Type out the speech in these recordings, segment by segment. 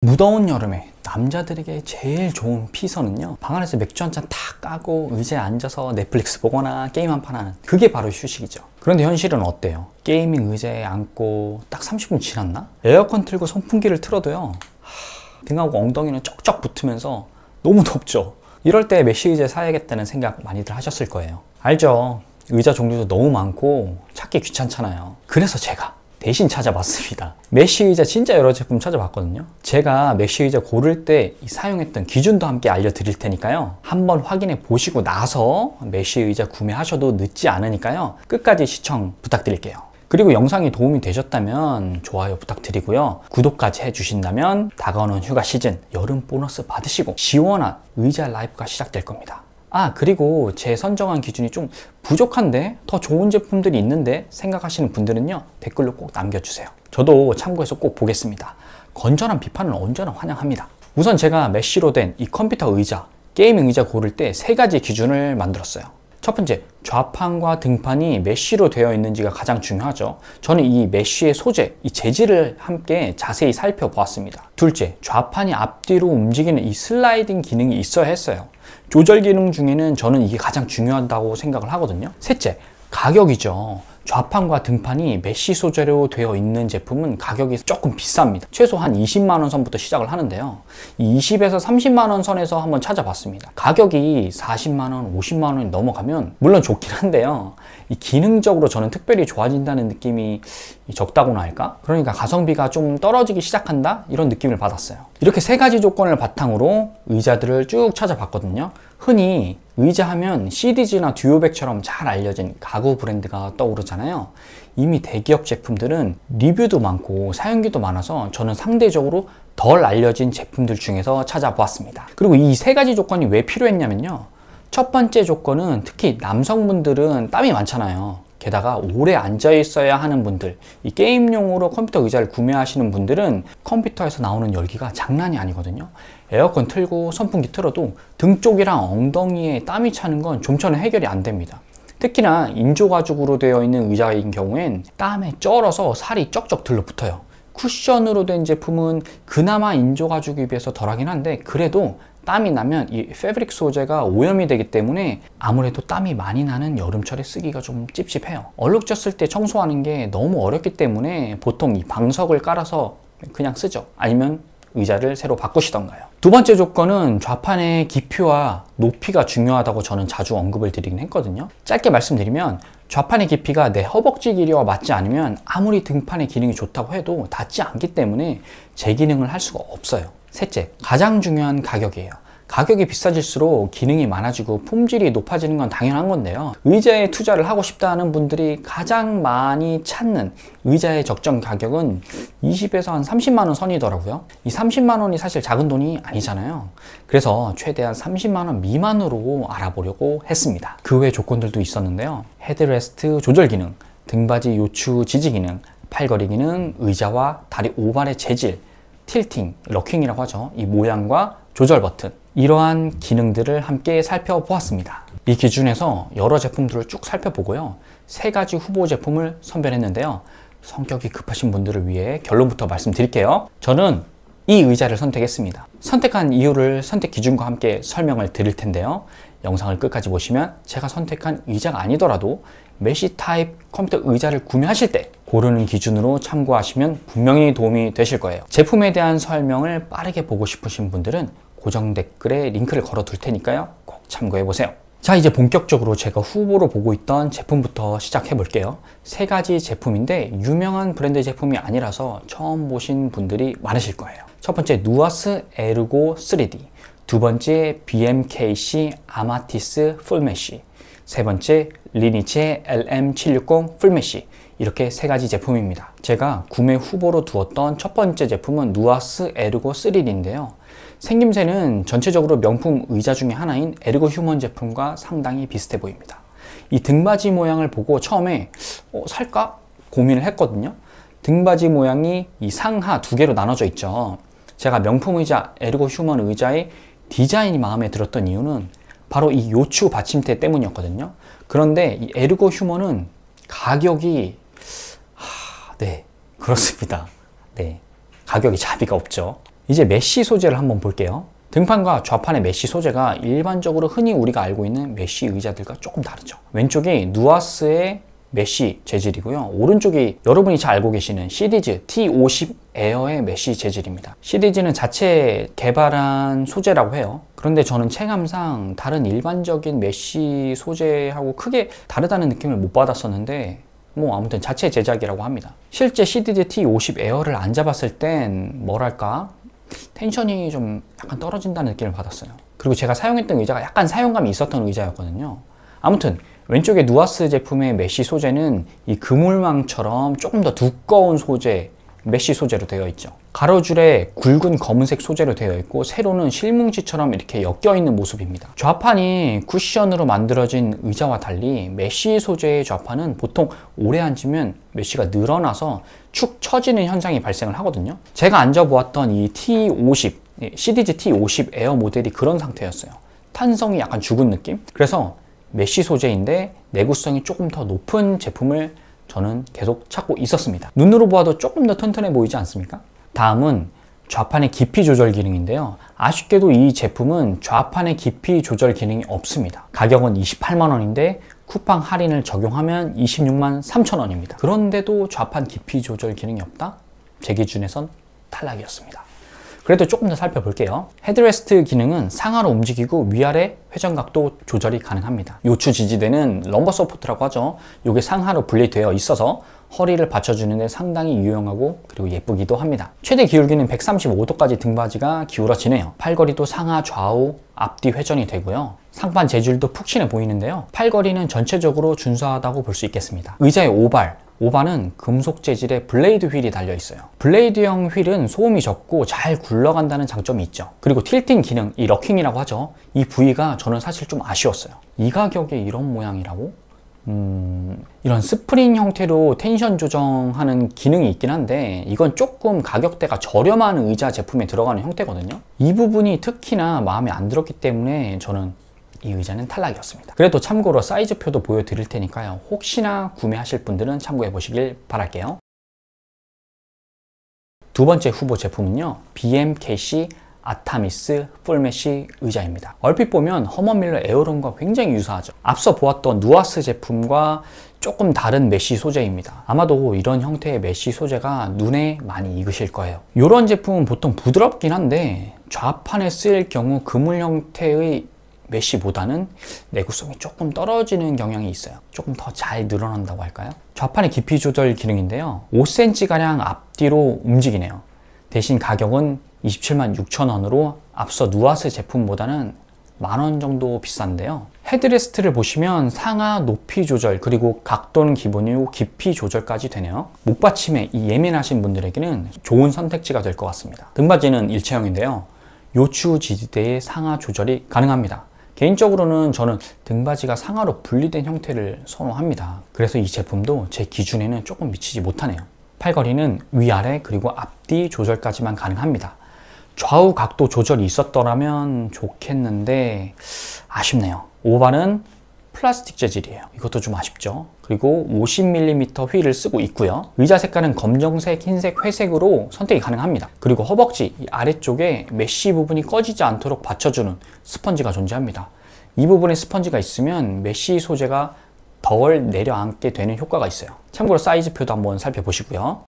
무더운 여름에 남자들에게 제일 좋은 피서는요, 방 안에서 맥주 한 잔 탁 까고 의자에 앉아서 넷플릭스 보거나 게임 한 판 하는, 그게 바로 휴식이죠. 그런데 현실은 어때요? 게이밍 의자에 앉고 딱 30분 지났나? 에어컨 틀고 선풍기를 틀어도요, 등하고 엉덩이는 쩍쩍 붙으면서 너무 덥죠. 이럴 때 메쉬 의자 사야겠다는 생각 많이들 하셨을 거예요. 알죠? 의자 종류도 너무 많고 찾기 귀찮잖아요. 그래서 제가 대신 찾아봤습니다. 메쉬 의자 진짜 여러 제품 찾아봤거든요. 제가 메쉬 의자 고를 때 사용했던 기준도 함께 알려드릴 테니까요, 한번 확인해 보시고 나서 메쉬 의자 구매하셔도 늦지 않으니까요, 끝까지 시청 부탁드릴게요. 그리고 영상이 도움이 되셨다면 좋아요 부탁드리고요, 구독까지 해주신다면 다가오는 휴가 시즌 여름 보너스 받으시고 시원한 의자 라이프가 시작될 겁니다. 그리고 제 선정한 기준이 좀 부족한데 더 좋은 제품들이 있는데 생각하시는 분들은요, 댓글로 꼭 남겨주세요. 저도 참고해서 꼭 보겠습니다. 건전한 비판은 언제나 환영합니다. 우선 제가 메쉬로 된 이 컴퓨터 의자, 게이밍 의자 고를 때 3가지 기준을 만들었어요. 첫 번째, 좌판과 등판이 메쉬로 되어 있는지가 가장 중요하죠. 저는 이 메쉬의 소재, 이 재질을 함께 자세히 살펴보았습니다. 둘째, 좌판이 앞뒤로 움직이는 이 슬라이딩 기능이 있어야 했어요. 조절 기능 중에는 저는 이게 가장 중요하다고 생각을 하거든요. 셋째, 가격이죠. 좌판과 등판이 메쉬 소재로 되어 있는 제품은 가격이 조금 비쌉니다. 최소 한 20만 원 선부터 시작을 하는데요, 이 20에서 30만 원 선에서 한번 찾아봤습니다. 가격이 40만 원, 50만 원이 넘어가면 물론 좋긴 한데요, 이 기능적으로 저는 특별히 좋아진다는 느낌이 적다고나 할까? 그러니까 가성비가 좀 떨어지기 시작한다? 이런 느낌을 받았어요. 이렇게 3가지 조건을 바탕으로 의자들을 쭉 찾아봤거든요. 흔히 의자 하면 CDG나 듀오백처럼 잘 알려진 가구 브랜드가 떠오르잖아요. 이미 대기업 제품들은 리뷰도 많고 사용기도 많아서 저는 상대적으로 덜 알려진 제품들 중에서 찾아보았습니다. 그리고 이 3가지 조건이 왜 필요했냐면요, 첫 번째 조건은 특히 남성분들은 땀이 많잖아요. 게다가 오래 앉아 있어야 하는 분들, 이 게임용으로 컴퓨터 의자를 구매하시는 분들은 컴퓨터에서 나오는 열기가 장난이 아니거든요. 에어컨 틀고 선풍기 틀어도 등 쪽이랑 엉덩이에 땀이 차는 건 좀처럼 해결이 안 됩니다. 특히나 인조 가죽으로 되어 있는 의자인 경우엔 땀에 쩔어서 살이 쩍쩍 들러붙어요. 쿠션으로 된 제품은 그나마 인조 가죽에 비해서 덜하긴 한데, 그래도 땀이 나면 이 패브릭 소재가 오염이 되기 때문에 아무래도 땀이 많이 나는 여름철에 쓰기가 좀 찝찝해요. 얼룩졌을 때 청소하는 게 너무 어렵기 때문에 보통 이 방석을 깔아서 그냥 쓰죠. 아니면 의자를 새로 바꾸시던가요. 두 번째 조건은 좌판의 깊이와 높이가 중요하다고 저는 자주 언급을 드리긴 했거든요. 짧게 말씀드리면 좌판의 깊이가 내 허벅지 길이와 맞지 않으면 아무리 등판의 기능이 좋다고 해도 닿지 않기 때문에 제 기능을 할 수가 없어요. 셋째, 가장 중요한 가격이에요. 가격이 비싸질수록 기능이 많아지고 품질이 높아지는 건 당연한 건데요, 의자에 투자를 하고 싶다는 분들이 가장 많이 찾는 의자의 적정 가격은 20에서 한 30만 원 선이더라고요. 이 30만 원이 사실 작은 돈이 아니잖아요. 그래서 최대한 30만 원 미만으로 알아보려고 했습니다. 그 외 조건들도 있었는데요, 헤드레스트 조절 기능, 등받이 요추 지지 기능, 팔걸이 기능, 의자와 다리 오발의 재질, 틸팅, 럭킹이라고 하죠. 이 모양과 조절 버튼, 이러한 기능들을 함께 살펴보았습니다. 이 기준에서 여러 제품들을 쭉 살펴보고요, 3가지 후보 제품을 선별했는데요, 성격이 급하신 분들을 위해 결론부터 말씀드릴게요. 저는 이 의자를 선택했습니다. 선택한 이유를 선택 기준과 함께 설명을 드릴 텐데요, 영상을 끝까지 보시면 제가 선택한 의자가 아니더라도 메쉬 타입 컴퓨터 의자를 구매하실 때 고르는 기준으로 참고하시면 분명히 도움이 되실 거예요. 제품에 대한 설명을 빠르게 보고 싶으신 분들은 고정 댓글에 링크를 걸어 둘 테니까요, 꼭 참고해 보세요. 자, 이제 본격적으로 제가 후보로 보고 있던 제품부터 시작해 볼게요. 3가지 제품인데 유명한 브랜드 제품이 아니라서 처음 보신 분들이 많으실 거예요. 첫 번째, 누아스 에르고 3D, 두 번째, BMKC 아마티스 풀메쉬, 세 번째, 리니치의 LM760 풀메쉬. 이렇게 3가지 제품입니다. 제가 구매 후보로 두었던 첫 번째 제품은 누아스 에르고 3D인데요, 생김새는 전체적으로 명품 의자 중에 하나인 에르고 휴먼 제품과 상당히 비슷해 보입니다. 이 등받이 모양을 보고 처음에 살까? 고민을 했거든요. 등받이 모양이 이 상하 2개로 나눠져 있죠. 제가 명품 의자 에르고 휴먼 의자의 디자인이 마음에 들었던 이유는 바로 이 요추 받침대 때문이었거든요. 그런데 이 에르고 휴먼은 가격이 네, 그렇습니다. 네, 가격이 자비가 없죠. 이제 메쉬 소재를 한번 볼게요. 등판과 좌판의 메쉬 소재가 일반적으로 흔히 우리가 알고 있는 메쉬 의자들과 조금 다르죠. 왼쪽이 누아스의 메쉬 재질이고요. 오른쪽이 여러분이 잘 알고 계시는 시리즈 T50 에어의 메쉬 재질입니다. 시리즈는 자체 개발한 소재라고 해요. 그런데 저는 체감상 다른 일반적인 메쉬 소재하고 크게 다르다는 느낌을 못 받았었는데 뭐 아무튼 자체 제작이라고 합니다. 실제 시리즈 T50 에어를 앉아봤을 땐 뭐랄까 텐션이 좀 약간 떨어진다는 느낌을 받았어요. 그리고 제가 사용했던 의자가 약간 사용감이 있었던 의자였거든요. 아무튼 왼쪽의 누아스 제품의 메쉬 소재는 이 그물망처럼 조금 더 두꺼운 소재, 메쉬 소재로 되어 있죠. 가로줄에 굵은 검은색 소재로 되어 있고 세로는 실뭉치처럼 이렇게 엮여 있는 모습입니다. 좌판이 쿠션으로 만들어진 의자와 달리 메쉬 소재의 좌판은 보통 오래 앉으면 메쉬가 늘어나서 축 처지는 현상이 발생을 하거든요. 제가 앉아보았던 이 T50, 시리즈 T50 에어 모델이 그런 상태였어요. 탄성이 약간 죽은 느낌? 그래서 메쉬 소재인데 내구성이 조금 더 높은 제품을 저는 계속 찾고 있었습니다. 눈으로 보아도 조금 더 튼튼해 보이지 않습니까? 다음은 좌판의 깊이 조절 기능인데요. 아쉽게도 이 제품은 좌판의 깊이 조절 기능이 없습니다. 가격은 28만 원인데 쿠팡 할인을 적용하면 26만 3천 원입니다. 그런데도 좌판 깊이 조절 기능이 없다? 제 기준에선 탈락이었습니다. 그래도 조금 더 살펴볼게요. 헤드레스트 기능은 상하로 움직이고 위아래 회전각도 조절이 가능합니다. 요추 지지대는 럼버 서포트라고 하죠. 이게 상하로 분리되어 있어서 허리를 받쳐주는 데 상당히 유용하고 그리고 예쁘기도 합니다. 최대 기울기는 135도까지 등받이가 기울어지네요. 팔걸이도 상하 좌우 앞뒤 회전이 되고요. 상판 재질도 푹신해 보이는데요. 팔걸이는 전체적으로 준수하다고 볼 수 있겠습니다. 의자의 오발은 금속 재질의 블레이드 휠이 달려 있어요. 블레이드형 휠은 소음이 적고 잘 굴러간다는 장점이 있죠. 그리고 틸팅 기능, 이 럭킹이라고 하죠. 이 부위가 저는 사실 좀 아쉬웠어요. 이 가격에 이런 모양이라고? 이런 스프링 형태로 텐션 조정하는 기능이 있긴 한데 이건 조금 가격대가 저렴한 의자 제품에 들어가는 형태거든요. 이 부분이 특히나 마음에 안 들었기 때문에 저는 이 의자는 탈락이었습니다. 그래도 참고로 사이즈표도 보여드릴 테니까요. 혹시나 구매하실 분들은 참고해 보시길 바랄게요. 두 번째 후보 제품은요. BMKC 아타미스 풀메쉬 의자입니다. 얼핏 보면 허먼밀러 에어론과 굉장히 유사하죠. 앞서 보았던 누아스 제품과 조금 다른 메쉬 소재입니다. 아마도 이런 형태의 메쉬 소재가 눈에 많이 익으실 거예요. 이런 제품은 보통 부드럽긴 한데 좌판에 쓰일 경우 그물 형태의 메쉬보다는 내구성이 조금 떨어지는 경향이 있어요. 조금 더 잘 늘어난다고 할까요? 좌판의 깊이 조절 기능인데요. 5cm가량 앞뒤로 움직이네요. 대신 가격은 27만 6천 원으로 앞서 누아스 제품보다는 만원 정도 비싼데요. 헤드레스트를 보시면 상하 높이 조절 그리고 각도는 기본이고 깊이 조절까지 되네요. 목받침에 예민하신 분들에게는 좋은 선택지가 될 것 같습니다. 등받이는 일체형인데요. 요추 지지대의 상하 조절이 가능합니다. 개인적으로는 저는 등받이가 상하로 분리된 형태를 선호합니다. 그래서 이 제품도 제 기준에는 조금 미치지 못하네요. 팔걸이는 위아래 그리고 앞뒤 조절까지만 가능합니다. 좌우 각도 조절이 있었더라면 좋겠는데 아쉽네요. 오발은 플라스틱 재질이에요. 이것도 좀 아쉽죠. 그리고 50mm 휠을 쓰고 있고요. 의자 색깔은 검정색, 흰색, 회색으로 선택이 가능합니다. 그리고 허벅지 이 아래쪽에 메쉬 부분이 꺼지지 않도록 받쳐주는 스펀지가 존재합니다. 이 부분에 스펀지가 있으면 메쉬 소재가 덜 내려앉게 되는 효과가 있어요. 참고로 사이즈표도 한번 살펴보시고요.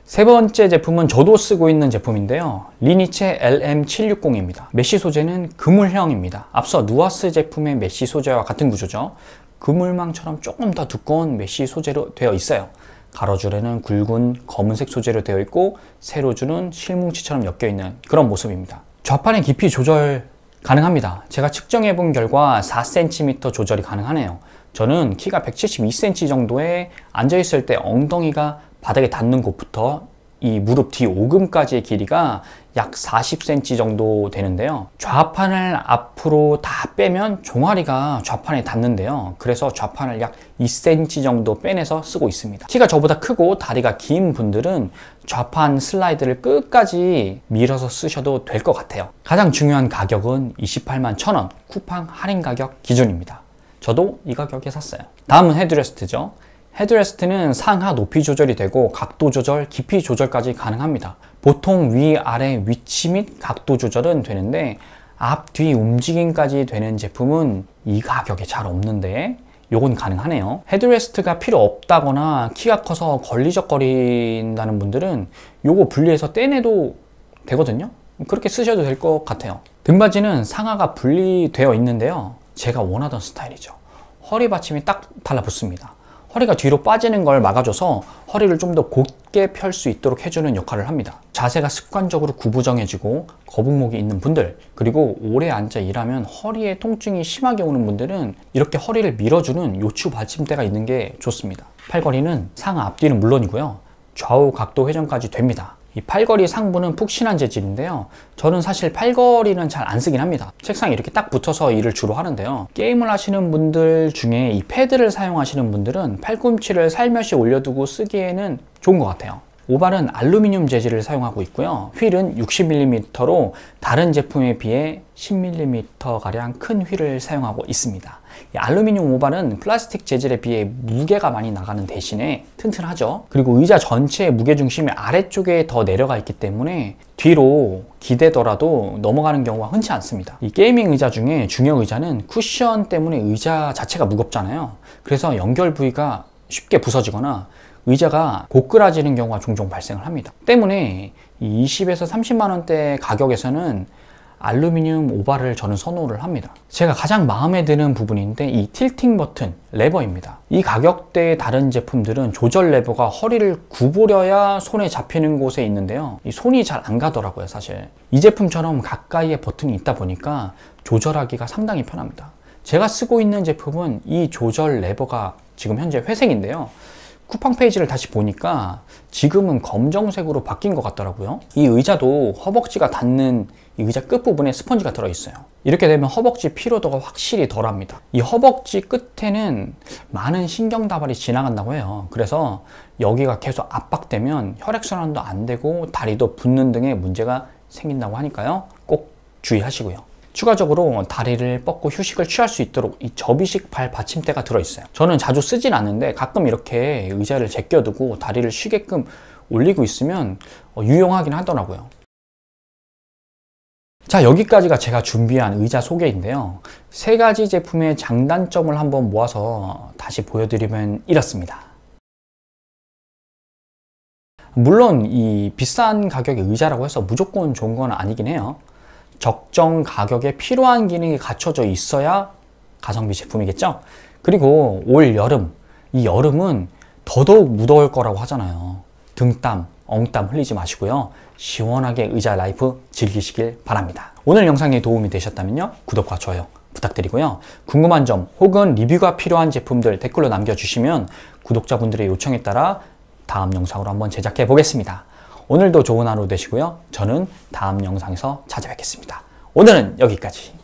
세 번째 제품은 저도 쓰고 있는 제품인데요. 리니체 LM760입니다. 메쉬 소재는 그물형입니다. 앞서 누아스 제품의 메쉬 소재와 같은 구조죠. 그물망처럼 조금 더 두꺼운 메쉬 소재로 되어 있어요. 가로줄에는 굵은 검은색 소재로 되어 있고 세로줄은 실뭉치처럼 엮여 있는 그런 모습입니다. 좌판의 깊이 조절 가능합니다. 제가 측정해 본 결과 4cm 조절이 가능하네요. 저는 키가 172cm 정도에 앉아있을 때 엉덩이가 바닥에 닿는 곳부터 이 무릎 뒤 오금까지의 길이가 약 40cm 정도 되는데요. 좌판을 앞으로 다 빼면 종아리가 좌판에 닿는데요. 그래서 좌판을 약 2cm 정도 빼내서 쓰고 있습니다. 키가 저보다 크고 다리가 긴 분들은 좌판 슬라이드를 끝까지 밀어서 쓰셔도 될 것 같아요. 가장 중요한 가격은 28만 1,000원 쿠팡 할인 가격 기준입니다. 저도 이 가격에 샀어요. 다음은 헤드레스트죠. 헤드레스트는 상하 높이 조절이 되고 각도 조절, 깊이 조절까지 가능합니다. 보통 위아래 위치 및 각도 조절은 되는데 앞, 뒤 움직임까지 되는 제품은 이 가격에 잘 없는데 요건 가능하네요. 헤드레스트가 필요 없다거나 키가 커서 걸리적거린다는 분들은 요거 분리해서 떼내도 되거든요. 그렇게 쓰셔도 될 것 같아요. 등받이는 상하가 분리되어 있는데요. 제가 원하던 스타일이죠. 허리 받침이 딱 달라붙습니다. 허리가 뒤로 빠지는 걸 막아줘서 허리를 좀 더 곧게 펼 수 있도록 해주는 역할을 합니다. 자세가 습관적으로 구부정해지고 거북목이 있는 분들, 그리고 오래 앉아 일하면 허리에 통증이 심하게 오는 분들은 이렇게 허리를 밀어주는 요추 받침대가 있는 게 좋습니다. 팔걸이는 상하 앞뒤는 물론이고요. 좌우 각도 회전까지 됩니다. 이 팔걸이 상부는 푹신한 재질인데요. 저는 사실 팔걸이는 잘 안 쓰긴 합니다. 책상에 이렇게 딱 붙어서 일을 주로 하는데요. 게임을 하시는 분들 중에 이 패드를 사용하시는 분들은 팔꿈치를 살며시 올려두고 쓰기에는 좋은 것 같아요. 오발은 알루미늄 재질을 사용하고 있고요. 휠은 60mm로 다른 제품에 비해 10mm가량 큰 휠을 사용하고 있습니다. 이 알루미늄 오발은 플라스틱 재질에 비해 무게가 많이 나가는 대신에 튼튼하죠. 그리고 의자 전체의 무게중심이 아래쪽에 더 내려가 있기 때문에 뒤로 기대더라도 넘어가는 경우가 흔치 않습니다. 이 게이밍 의자 중에 중형 의자는 쿠션 때문에 의자 자체가 무겁잖아요. 그래서 연결 부위가 쉽게 부서지거나 의자가 고꾸라지는 경우가 종종 발생을 합니다. 때문에 20에서 30만 원대 가격에서는 알루미늄 오발을 저는 선호를 합니다. 제가 가장 마음에 드는 부분인데 이 틸팅 버튼 레버입니다. 이 가격대의 다른 제품들은 조절 레버가 허리를 구부려야 손에 잡히는 곳에 있는데요. 이 손이 잘 안 가더라고요, 사실. 이 제품처럼 가까이에 버튼이 있다 보니까 조절하기가 상당히 편합니다. 제가 쓰고 있는 제품은 이 조절 레버가 지금 현재 회색인데요. 쿠팡 페이지를 다시 보니까 지금은 검정색으로 바뀐 것 같더라고요. 이 의자도 허벅지가 닿는 이 의자 끝부분에 스펀지가 들어있어요. 이렇게 되면 허벅지 피로도가 확실히 덜합니다. 이 허벅지 끝에는 많은 신경다발이 지나간다고 해요. 그래서 여기가 계속 압박되면 혈액순환도 안 되고 다리도 붓는 등의 문제가 생긴다고 하니까요. 꼭 주의하시고요. 추가적으로 다리를 뻗고 휴식을 취할 수 있도록 이 접이식 발 받침대가 들어있어요. 저는 자주 쓰진 않는데 가끔 이렇게 의자를 제껴두고 다리를 쉬게끔 올리고 있으면 유용하긴 하더라고요. 자, 여기까지가 제가 준비한 의자 소개인데요. 세 가지 제품의 장단점을 한번 모아서 다시 보여드리면 이렇습니다. 물론 이 비싼 가격의 의자라고 해서 무조건 좋은 건 아니긴 해요. 적정 가격에 필요한 기능이 갖춰져 있어야 가성비 제품이겠죠. 그리고 올 여름, 이 여름은 더더욱 무더울 거라고 하잖아요. 등땀, 엉땀 흘리지 마시고요. 시원하게 의자 라이프 즐기시길 바랍니다. 오늘 영상이 도움이 되셨다면요, 구독과 좋아요 부탁드리고요. 궁금한 점 혹은 리뷰가 필요한 제품들 댓글로 남겨주시면 구독자분들의 요청에 따라 다음 영상으로 한번 제작해 보겠습니다. 오늘도 좋은 하루 되시고요. 저는 다음 영상에서 찾아뵙겠습니다. 오늘은 여기까지.